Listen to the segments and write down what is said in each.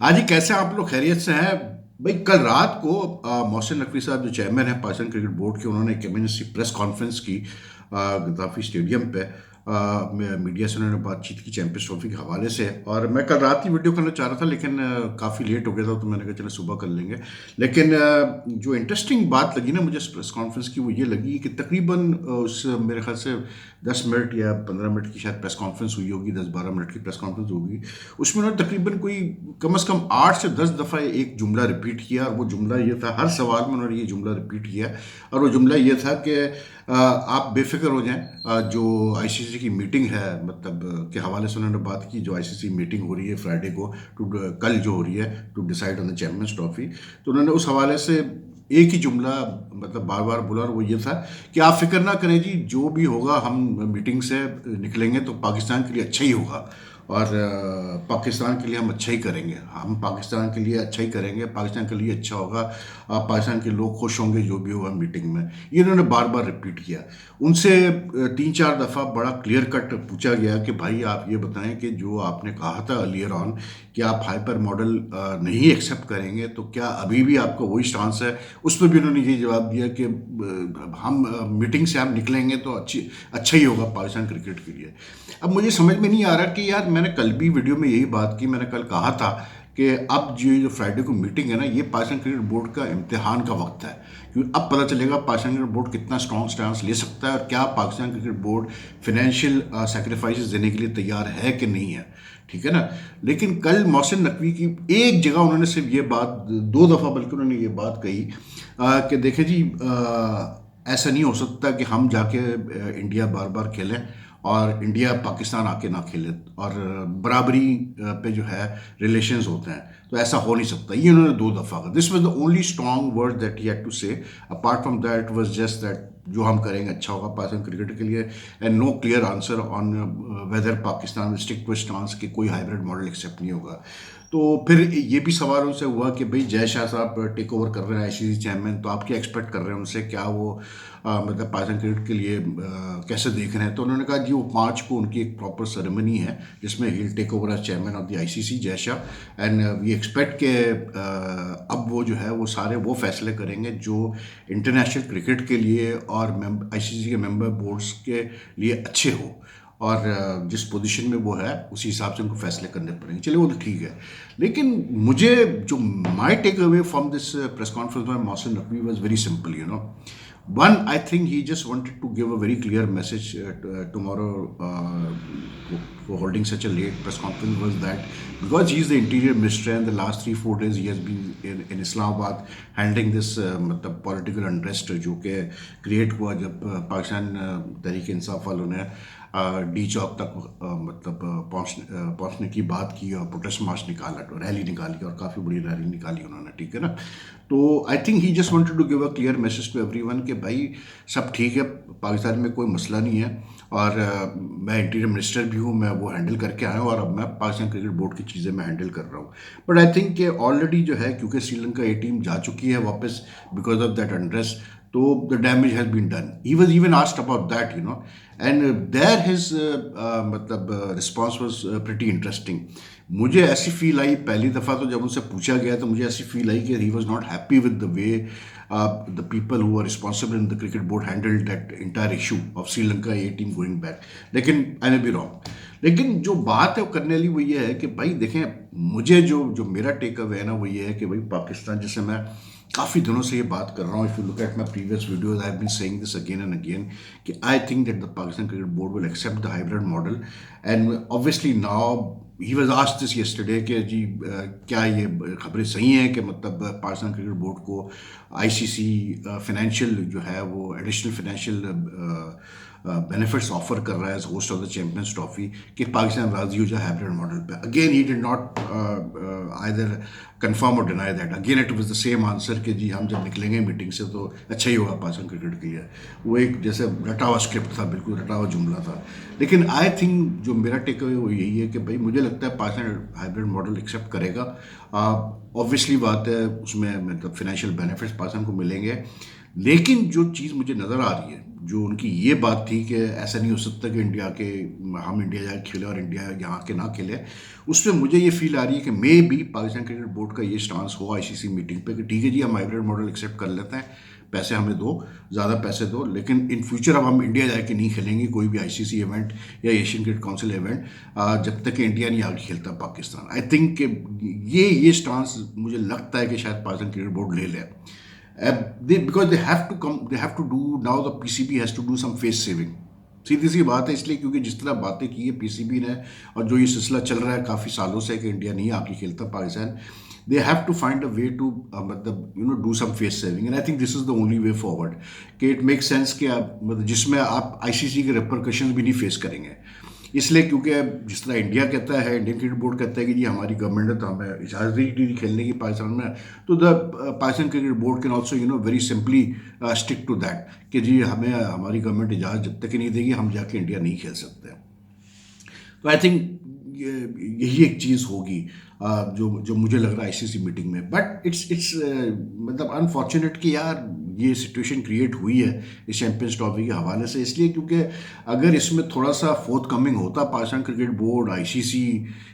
हाँ जी, कैसे हैं आप लोग? खैरियत से हैं? भाई कल रात को मोहसिन नकवी साहब जो चेयरमैन हैं पाकिस्तान क्रिकेट बोर्ड के, उन्होंने एक इमरजेंसी प्रेस कॉन्फ्रेंस की गद्दाफी स्टेडियम पे। मीडिया से उन्होंने बातचीत की चैंपियंस ट्रॉफी के हवाले से, और मैं कल रात ही वीडियो करना चाह रहा था लेकिन काफ़ी लेट हो गया था, तो मैंने कहा चलो सुबह कर लेंगे। लेकिन जो इंटरेस्टिंग बात लगी ना मुझे इस प्रेस कॉन्फ्रेंस की, वो ये लगी कि तकरीबन उस मेरे ख्याल से 10 मिनट या 15 मिनट की शायद प्रेस कॉन्फ्रेंस हुई होगी, 10-12 मिनट की प्रेस कॉन्फ्रेंस होगी। उसमें उन्होंने तकरीबन कोई कम से कम 8 से 10 दफ़ा एक जुमला रिपीट किया, और वो जुमला ये था, हर सवाल में उन्होंने ये जुमला रिपीट किया। और वो जुमला ये था कि आप बेफिक्र हो जाएं, जो आईसीसी की मीटिंग है मतलब के हवाले से उन्होंने बात की। जो आईसीसी मीटिंग हो रही है फ्राइडे को, टू कल जो हो रही है, to decide on the champions Trophy, तो उन्होंने उस हवाले से एक ही जुमला मतलब बार बार बोला, और वो ये था कि आप फिक्र ना करें जी, जो भी होगा हम मीटिंग से निकलेंगे तो पाकिस्तान के लिए अच्छा ही होगा, और पाकिस्तान के लिए हम अच्छा ही करेंगे, हम पाकिस्तान के लिए अच्छा ही करेंगे, पाकिस्तान के लिए अच्छा होगा, पाकिस्तान के लोग खुश होंगे जो भी होगा मीटिंग में। ये इन्होंने बार बार रिपीट किया। उनसे 3-4 दफ़ा बड़ा क्लियर कट पूछा गया कि भाई आप ये बताएं कि जो आपने कहा था अर्लियर ऑन कि आप हाइपर मॉडल नहीं एक्सेप्ट करेंगे, तो क्या अभी भी आपका वही स्टांस है? उस पर भी उन्होंने ये जवाब दिया कि हम मीटिंग से हम निकलेंगे तो अच्छा ही होगा पाकिस्तान क्रिकेट के लिए। अब मुझे समझ में नहीं आ रहा कि यार, मैंने कल भी वीडियो में यही बात की, मैंने कल कहा था कि अब जो फ्राइडे को मीटिंग है ना, ये पाकिस्तान क्रिकेट बोर्ड का इम्तिहान का वक्त है, क्योंकि अब पता चलेगा पाकिस्तान क्रिकेट बोर्ड कितना स्ट्रॉन्ग स्टांस ले सकता है, और क्या Pakistan cricket board financial sacrifices देने के लिए तैयार है कि नहीं है। ठीक है ना? लेकिन कल मोहसिन नकवी की एक जगह उन्होंने सिर्फ ये बात, 2 दफ़ा बल्कि उन्होंने ये बात कही कि देखें जी, ऐसा नहीं हो सकता कि हम जाके इंडिया बार बार खेलें और इंडिया पाकिस्तान आके ना खेले, और बराबरी पे जो है रिलेशंस होते हैं, तो ऐसा हो नहीं सकता। ये उन्होंने 2 दफ़ा कहा। This was the only strong word that he had to say. Apart from that was just that जो हम करेंगे अच्छा होगा पाकिस्तान क्रिकेट के लिए, and no clear answer on whether Pakistan stick to stance कि कोई हाइब्रिड मॉडल एक्सेप्ट नहीं होगा। तो फिर ये भी सवाल उनसे हुआ कि भाई जय शाह साहब टेक ओवर कर रहे हैं आईसीसी चेयरमैन, तो आप क्या एक्सपेक्ट कर रहे हैं उनसे? क्या वो मतलब पाकिस्तान क्रिकेट के लिए कैसे देख रहे हैं? तो उन्होंने कहा जी वो 5 को उनकी एक प्रॉपर सेरेमनी है जिसमें he take over as chairman of the ICC Jay Shah, and we expect के अब वो जो है वो सारे वो फैसले करेंगे जो इंटरनेशनल क्रिकेट के लिए और आईसीसी के मेंबर बोर्ड्स के लिए अच्छे हो, और जिस पोजीशन में वो है उसी हिसाब से उनको फैसले करने पड़ेंगे। चलिए वो तो ठीक है, लेकिन मुझे जो my take away from this press conference by Mohsin Naqvi was very simple, you know. One, I think he just wanted to give a very clear message tomorrow for holding such a late press conference, was that because he is the interior minister and the last 3-4 days he has been in Islamabad handling this मतलब political unrest जो कि create हुआ जब पाकिस्तान तहरीक इंसाफ वालों ने D चौक तक मतलब पहुंचने की बात की, और प्रोटेस्ट मार्च निकाला, रैली निकाली, और काफ़ी बड़ी रैली निकाली उन्होंने। ठीक है ना? तो I think he just wanted to give a clear message to everyone कि भाई सब ठीक है, पाकिस्तान में कोई मसला नहीं है, और मैं इंटीरियर मिनिस्टर भी हूँ, मैं वो हैंडल करके आया हूँ, और अब मैं पाकिस्तान क्रिकेट बोर्ड की चीज़ें मैं हैंडल कर रहा हूँ। बट आई थिंक कि ऑलरेडी जो है, क्योंकि श्रीलंका ए टीम जा चुकी है वापस बिकॉज ऑफ दैट अनरेस्ट, तो the damage has been done. He was even asked about that, you know, and there his मतलब रिस्पॉन्स वॉज प्रिटी इंटरेस्टिंग। मुझे ऐसी फील आई पहली दफ़ा, तो जब उनसे पूछा गया तो मुझे ऐसी फील आई कि he was not happy with the way the people who are responsible in the cricket board handled that entire issue of Sri Lanka A team going back. लेकिन आई मे बी रॉन्ग। लेकिन जो बात है वो करने वाली वो ये है कि भाई देखें, मुझे जो जो मेरा टेक अवे है ना, वो ये है कि भाई पाकिस्तान, जैसे मैं काफ़ी दिनों से ये बात कर रहा हूँ, if you look at my previous videos I have been saying this again and again, कि I think that the Pakistan cricket board will accept the hybrid model, and obviously now he was asked this yesterday कि जी क्या ये खबरें सही हैं कि मतलब पाकिस्तान क्रिकेट बोर्ड को आईसीसी फाइनेंशियल जो है वो एडिशनल फाइनेंशियल बेनिफिट्स ऑफर कर रहा है as host of the champions trophy, कि पाकिस्तान राजी हो जाए हाइब्रिड मॉडल पे। Again he did not either confirm और deny that. Again it was the same answer कि जी हम जब निकलेंगे मीटिंग से तो अच्छा ही होगा पाकिस्तान क्रिकेट के लिए। वो एक जैसे रटा हुआ स्क्रिप्ट था, बिल्कुल रटा हुआ जुमला था। लेकिन आई थिंक जो मेरा टेक अवे वो यही है कि भाई मुझे लगता है पाकिस्तान हाइब्रिड मॉडल एक्सेप्ट करेगा। ऑब्वियसली बात है, उसमें मतलब फाइनेंशियल बेनिफिट्स पाकिस्तान को मिलेंगे, लेकिन जो चीज़ मुझे नज़र आ रही है, जो उनकी ये बात थी कि ऐसा नहीं हो सकता कि हम इंडिया जाके खेले और इंडिया यहाँ के ना खेले, उसमें मुझे ये फील आ रही है कि may be Pakistan cricket board का ये स्टांस हो आईसीसी मीटिंग पे कि ठीक है जी, हम हाइब्रिड मॉडल एक्सेप्ट कर लेते हैं, पैसे हमें दो, ज़्यादा पैसे दो, लेकिन इन फ्यूचर अब हम इंडिया जाके नहीं खेलेंगे कोई भी आईसीसी इवेंट या एशियन क्रिकेट काउंसिल इवेंट, जब तक कि इंडिया नहीं आगे खेलता पाकिस्तान। आई थिंक ये स्टांस मुझे लगता है कि शायद पाकिस्तान क्रिकेट बोर्ड ले ले। Because they have to do now, the PCB has to do some face saving। सीधी सी बात है, इसलिए क्योंकि जिस तरह बातें की है पीसीबी ने और जो ये सिलसिला चल रहा है काफ़ी सालों से कि इंडिया नहीं आके खेलता Pakistan, they have to find a way to मतलब do some face saving, and I think this is the only way forward कि इट मेक सेंस कि आप मतलब जिसमें आप आईसीसी के रिपरकशन भी नहीं फेस करेंगे। इसलिए क्योंकि जिस तरह इंडिया कहता है, इंडियन क्रिकेट बोर्ड कहता है कि जी हमारी गवर्नमेंट है तो हमें इजाज़त दी खेलने की पाकिस्तान में, तो the Pakistan cricket board can also very simply stick to that कि जी हमें हमारी गवर्नमेंट इजाज़त जब तक ही नहीं देगी हम जाके इंडिया नहीं खेल सकते। तो आई थिंक यही एक चीज़ होगी जो मुझे लग रहा है आईसीसी मीटिंग में। बट इट्स मतलब अनफॉर्चुनेट कि यार ये सिचुएशन क्रिएट हुई है इस चैंपियंस ट्रॉफी के हवाले से, इसलिए क्योंकि अगर इसमें थोड़ा सा फोर्थ कमिंग होता Pakistan cricket board, ICC,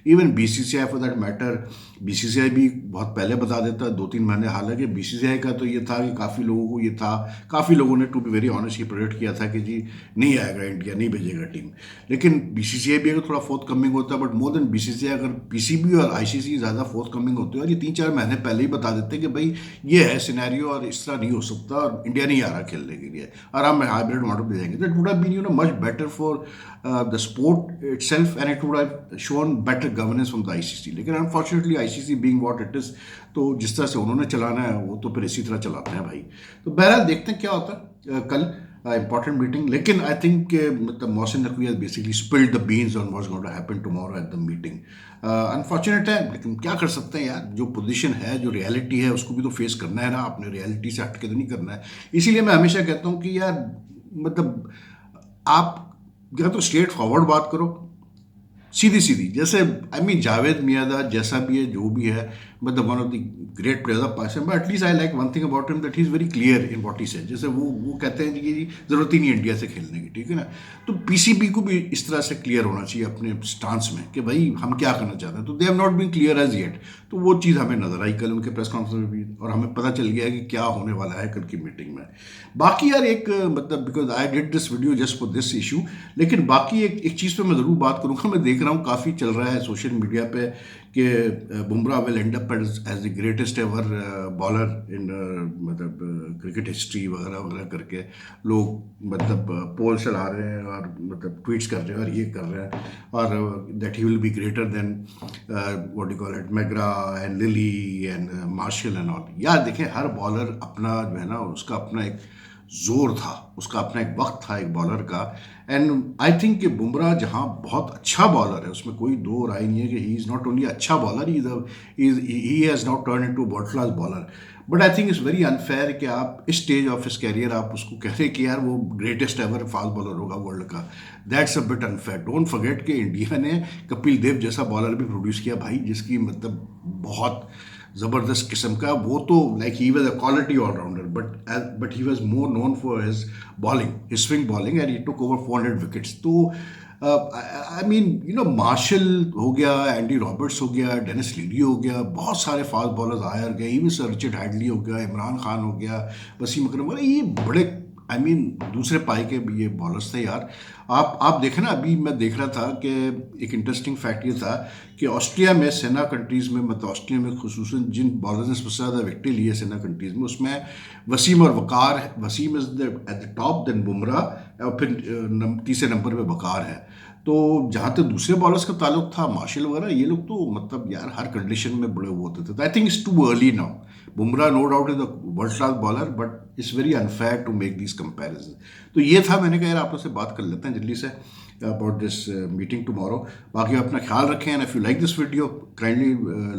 even BCCI for that matter, BCCI भी बहुत पहले बता देता 2-3 महीने। हालांकि बीसीसीआई का तो ये था कि काफ़ी लोगों ने टू बी वेरी ऑनेस्ट ये प्रेडिक्ट किया था कि जी नहीं आएगा इंडिया, नहीं भेजेगा टीम, लेकिन बीसीसीआई भी अगर थोड़ा फोर्थ कमिंग होता, बट मोर देन बीसीसीआई अगर पीसीबी और आईसीसी ज़्यादा फोर्थ कमिंग होते और ये 3-4 महीने पहले ही बता देते कि भाई ये है सिनेरियो और इस तरह नहीं हो सकता और इंडिया नहीं आ रहा खेलने के लिए और हम हाइब्रिड मॉडल दे देंगे, that would have been much better for the sport itself and it would have shown better governance from the ICC. लेकिन unfortunately ICC being what it is, तो जिस तरह से उन्होंने चलाना है वो तो फिर इसी तरह चलाते हैं भाई। तो बहरहाल देखते हैं क्या होता है कल important meeting, लेकिन आई थिंक मतलब Mohsin Naqvi has basically spilled the beans on what's going to happen tomorrow at the meeting। Unfortunate है लेकिन क्या कर सकते हैं यार, जो पोजीशन है, जो रियलिटी है उसको भी तो फेस करना है ना, अपने रियलिटी से हट के तो नहीं करना है। इसीलिए मैं हमेशा कहता हूँ कि यार मतलब आप या तो स्ट्रेट फॉरवर्ड बात करो, सीधी सीधी, जैसे आई मीन जावेद मियांदाद जैसा भी है, जो भी है, मतलब one of the great players of Pakistan, but at least I like one thing about him that he is very clear in what he said. जैसे वो कहते हैं कि ज़रूरत ही नहीं इंडिया से खेलने की, ठीक है ना। तो पीसीबी को भी इस तरह से क्लियर होना चाहिए अपने स्टांस में कि भाई हम क्या करना चाहते हैं। तो they have not been clear as yet, तो वो चीज़ हमें नजर आई कल उनके प्रेस कॉन्फ्रेंस में भी, और हमें पता चल गया कि क्या होने वाला है कल की मीटिंग में। बाकी यार एक मतलब because I did this video just for this issue, लेकिन बाकी एक चीज़ पे मैं ज़रूर बात करूँगा। मैं देख रहा हूँ काफ़ी चल रहा है सोशल मीडिया पे कि Bumrah will end up as the greatest ever bowler in मतलब क्रिकेट हिस्ट्री वगैरह वगैरह करके लोग मतलब पोल चला रहे हैं और मतलब ट्वीट्स कर रहे हैं और ये कर रहे हैं, और that he will be greater than what you call it McGrath and lily and martial and all. यार देखें, हर बॉलर अपना जो है ना उसका अपना एक जोर था, उसका अपना एक वक्त था एक बॉलर का। एंड आई थिंक कि बुमराह जहाँ बहुत अच्छा बॉलर है, उसमें कोई दो राय नहीं है कि ही इज़ नॉट ओनली अच्छा bowler, he has not turn into world class bowler. But I think it's very unfair कि आप इस स्टेज ऑफ हिस कैरियर आप उसको कह रहे कि यार वो ग्रेटेस्ट एवर फास्ट बॉलर होगा वर्ल्ड का। That's a bit unfair. Don't forget कि इंडिया ने कपिल देव जैसा बॉलर भी प्रोड्यूस किया भाई, जिसकी मतलब बहुत ज़बरदस्त किस्म का, वो तो like he was a quality allrounder, but he was more known for his bowling, his swing bowling, and he took over 400 wickets. तो आई मीन मार्शल हो गया, एंडी रॉबर्ट्स हो गया, डेनिस लीडी हो गया, बहुत सारे फास्ट बॉलर्स आए और गए, इवन सर रिचर्ड हैडली हो गया, इमरान खान हो गया, वसीम अकरम वगैरह, ये बड़े आई मीन दूसरे पाई के ये बॉलर्स थे यार। आप देखें ना, अभी मैं देख रहा था कि एक इंटरेस्टिंग फैक्ट ये था कि ऑस्ट्रिया में सेना कंट्रीज़ में, मतलब ऑस्ट्रिया में खुसूसन जिन बॉलर्स ने सबसे ज़्यादा विकेट लिए सेना कंट्रीज़ में, उसमें वसीम और Waqar, Wasim is at the top, then Bumrah, और फिर तीसरे नंबर पे वकार है। तो जहाँ तक दूसरे बॉलर्स का ताल्लुक था, मार्शल वगैरह, ये लोग तो मतलब यार हर कंडीशन में बड़े वो होते थे। तो I think it's too early now. Bumrah no doubt is the world class bowler, but it's very unfair to make this comparison. तो ये था, मैंने कहा यार आप लोग से बात कर लेते हैं जल्दी से about this meeting tomorrow। बाकी अपना ख्याल रखें, and if you like this video, kindly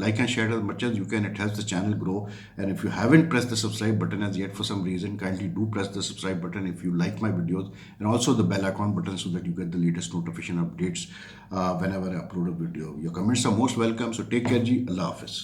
like and share it as much as you can. It helps the channel grow. And if you haven't pressed the subscribe button as yet for some reason, kindly do press the subscribe button if you like my videos, and also the bell icon button so that you get the latest notification updates whenever I upload a video. Your comments are most welcome. So take care ji. Allah Hafiz.